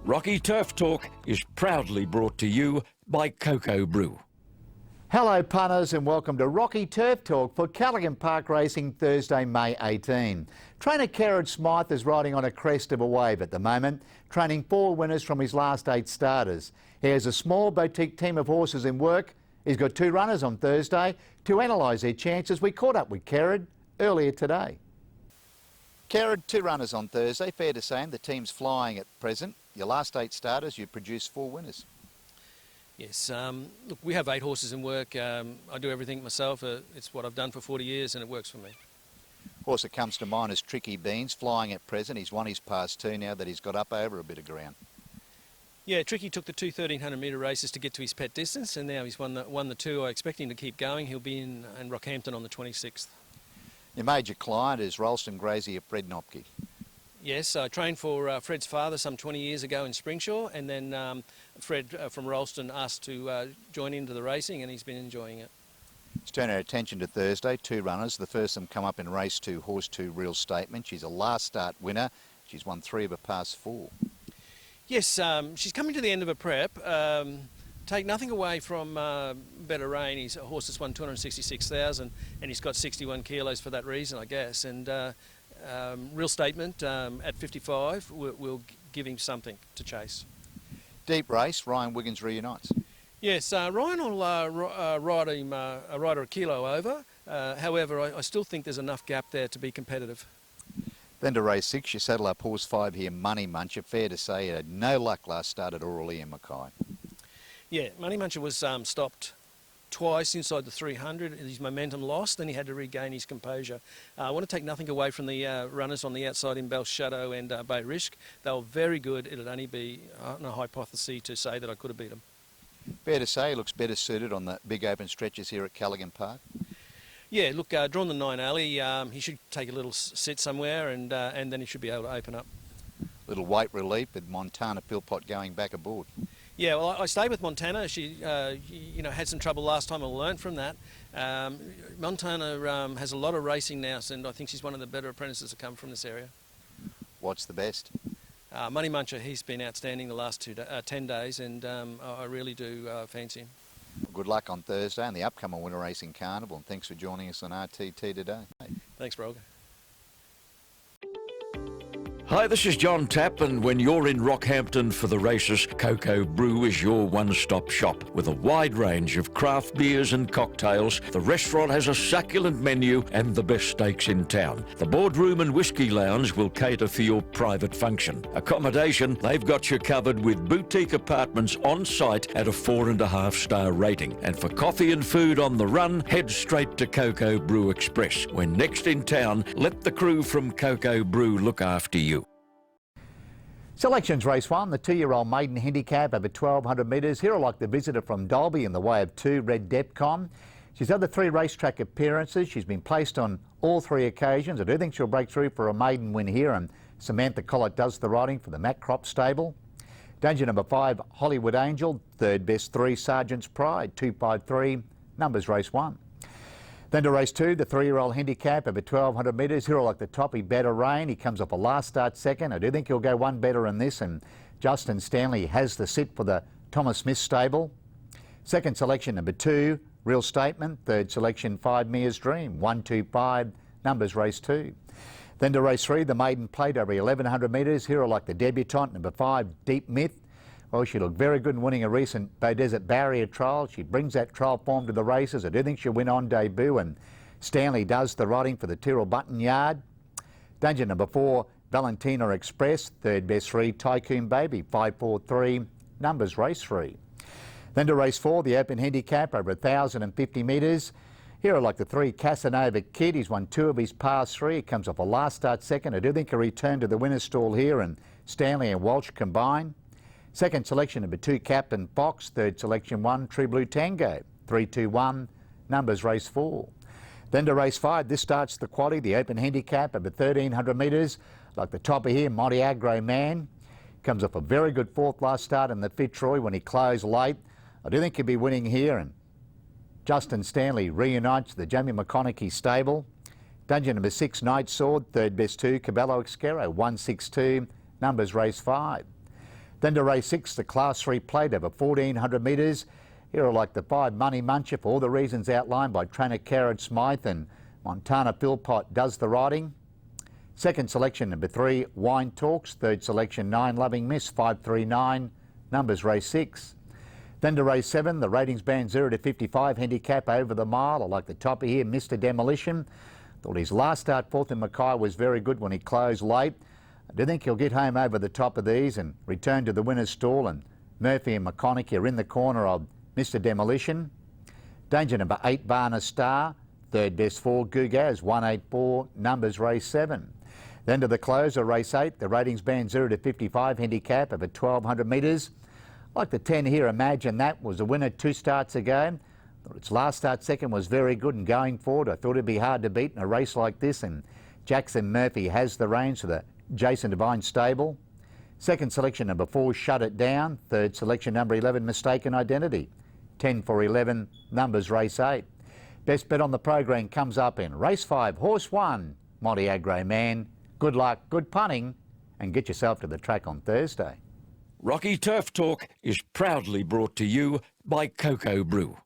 Rocky Turf Talk is proudly brought to you by Cocoa Brew. Hello punters and welcome to Rocky Turf Talk for Callaghan Park Racing Thursday, May 18. Trainer Kerrod Smyth is riding on a crest of a wave at the moment, training 4 winners from his last 8 starters. He has a small boutique team of horses in work. He's got 2 runners on Thursday. To analyse their chances, we caught up with Kerrod earlier today. Kerrod, 2 runners on Thursday, fair to say, the team's flying at present. Your last 8 starters, you produced 4 winners. Yes, look, we have 8 horses in work. I do everything myself. It's what I've done for 40 years and it works for me. Horse that comes to mind is Tricky Beans, flying at present. He's won his past 2 now that he's got up over a bit of ground. Yeah, Tricky took the 2 1,300 metre races to get to his pet distance, and now he's won the 2. I expect him to keep going. He'll be in Rockhampton on the 26th. Your major client is Ralston Grazier Fred Nopke. Yes, I trained for Fred's father some 20 years ago in Springshaw, and then Fred from Ralston asked to join into the racing, and he's been enjoying it. Let's turn our attention to Thursday. 2 runners. The first of them come up in race 2, horse 2, Real Statement. She's a last start winner. She's won 3 of her past 4. Yes, she's coming to the end of her prep. Take nothing away from Better Rain. He's a horse that's won 266,000, and he's got 61 kilos for that reason, I guess. And Real Statement at 55 will give him something to chase. Deep race, Ryan Wiggins reunites. Yes, Ryan will ride her a kilo over. However, I still think there's enough gap there to be competitive. Then to race 6, you saddle up horse 5 here, Money Muncher. Fair to say he had no luck last start at Aurelia and Mackay. Yeah, Money Muncher was stopped twice inside the 300. His momentum lost, then he had to regain his composure. I want to take nothing away from the runners on the outside in Bell Shadow and Bay Risk. They were very good. It'd only be a hypothesis to say that I could have beat them. Fair to say he looks better suited on the big open stretches here at Callaghan Park. Yeah, look, drawn the 9 alley, he should take a little sit somewhere and then he should be able to open up. Little weight relief with Montana Philpott going back aboard. Yeah, well, I stayed with Montana. She, had some trouble last time. I learned from that. Montana has a lot of racing now, and I think she's one of the better apprentices to come from this area. What's the best? Money Muncher, he's been outstanding the last 10 days, and I really do fancy him. Good luck on Thursday and the upcoming Winter Racing Carnival, and thanks for joining us on RTT today. Thanks, Brogan. Hi, this is John Tapp, and when you're in Rockhampton for the races, Cocoa Brew is your one-stop shop. With a wide range of craft beers and cocktails, the restaurant has a succulent menu and the best steaks in town. The boardroom and whiskey lounge will cater for your private function. Accommodation, they've got you covered with boutique apartments on site at a 4.5-star rating. And for coffee and food on the run, head straight to Cocoa Brew Express. When next in town, let the crew from Cocoa Brew look after you. Selections race 1, the 2-year-old maiden handicap over 1,200 metres. Here are like the visitor from Dalby in the way of 2, Red Depcom. She's had the 3 racetrack appearances. She's been placed on all 3 occasions. I do think she'll break through for a maiden win here, and Samantha Collett does the riding for the Matt Crop stable. Danger number 5, Hollywood Angel. 3rd best 3, Sergeant's Pride. 253, numbers race 1. Then to race 2, the 3-year-old handicap over 1,200 metres. Here like the toppy, Better Rain. He comes off a last start second. I do think he'll go one better in this, and Justin Stanley has the sit for the Thomas Smith stable. Second selection, number 2, Real Statement. 3rd selection, 5, Mia's Dream. 125, numbers race 2. Then to race 3, the maiden plate over 1,100 metres. Here like the debutante, number 5, Deep Myth. Well, she looked very good in winning a recent Bay Desert Barrier trial. She brings that trial form to the races. I do think she'll win on debut, and Stanley does the riding for the Tyrrell Button Yard. Danger number 4, Valentina Express. 3rd best 3, Tycoon Baby. 543, numbers race 3. Then to race 4, the open handicap over 1,050 metres. Here are like the 3, Casanova Kid. He's won 2 of his past 3. He comes off a last start second. I do think he'll return to the winner's stall here, and Stanley and Walsh combine. Second selection, number 2, Captain Fox. 3rd selection, 1, True Blue Tango. 321, numbers race 4. Then to race 5, this starts the quaddy, the open handicap over 1,300 metres. Like the topper here, Monteagro Man. Comes off a very good 4th last start in the Fitzroy when he closed late. I do think he'll be winning here, and Justin Stanley reunites the Jamie McConaughey stable. Danger number 6, Night Sword. 3rd best 2, Cabello Exquero. 162, numbers race 5. Then to race 6, the Class 3 plate over 1,400 metres. Here are like the 5 Money Muncher for all the reasons outlined by trainer Kerrod Smyth, and Montana Philpott does the riding. Second selection, number 3, Wine Talks. Third selection, 9, Loving Miss, 539, numbers race 6. Then to race 7, the ratings band 0 to 55, handicap over the mile. I like the topper here, Mr. Demolition. Thought his last start, 4th in Mackay, was very good when he closed late. I do think he'll get home over the top of these and return to the winner's stall, and Murphy and McConaughey are in the corner of Mr. Demolition. Danger number 8, Varna Star. Third best 4, Gugaz, 184, numbers race 7. Then to the closer, race 8, the ratings band 0 to 55, handicap over 1,200 metres. Like the 10 here, Imagine That was a winner 2 starts ago. Thought its last start second was very good, and going forward I thought it'd be hard to beat in a race like this, and Jackson Murphy has the reins for the Jason Devine stable. Second selection, number 4, Shut It Down. Third selection, number 11, Mistaken Identity. 10 for 11, numbers race 8. Best bet on the program comes up in race 5, horse 1, Monte Agro Man. Good luck, good punting, and get yourself to the track on Thursday. Rocky Turf Talk is proudly brought to you by Cocoa Brew.